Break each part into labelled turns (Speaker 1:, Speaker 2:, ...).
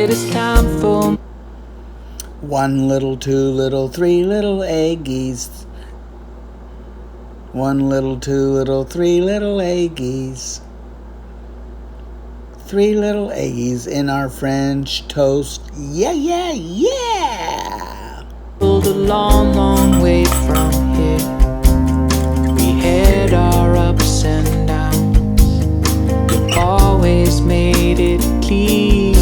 Speaker 1: It is time for
Speaker 2: one little, two little, three little eggies. One little, two little, three little eggies. Three little eggies in our French toast. Yeah, yeah, yeah!
Speaker 1: a long, long way from here. We had our ups and downs. We always made it clear.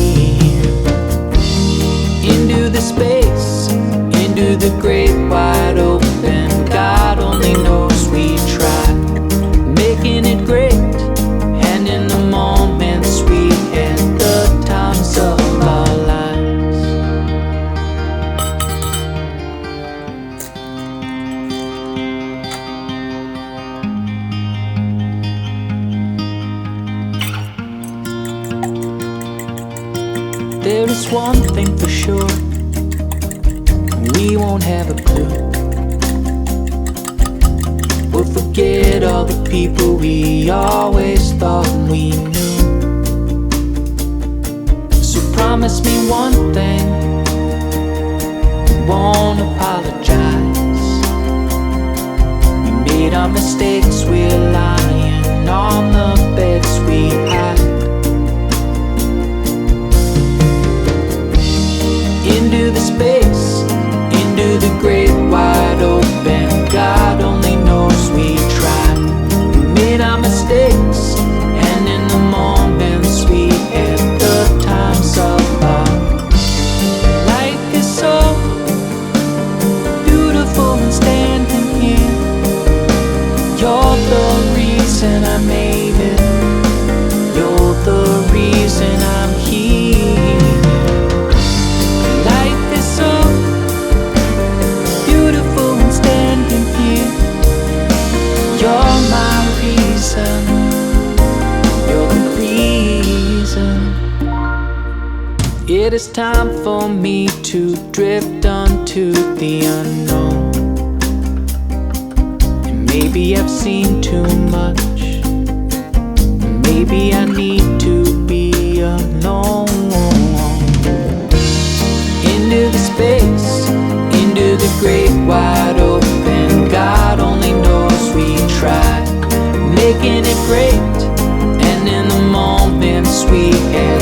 Speaker 1: Into the space, into the great wide open. God only knows we tried, making it great. And in the moments we had, the times of our lives. There is one thing for sure, we won't have a clue. We'll forget all the people we always thought we knew. So promise me one thing, we won't apologize. We made our mistakes, we're lying on the beds we hide. Into the space, into the great wide open. God only knows we tried. We made our mistakes, and in the moments we had, the times of our life is so beautiful and standing here. You're the reason I made it. You're the reason I'm here. You're my reason, you're the reason. It is time for me to drift unto the unknown. And maybe I've seen too much. Maybe I need to be alone. Into the space, into the great wide open. God only knows we tried, making it great. And in the moments we had,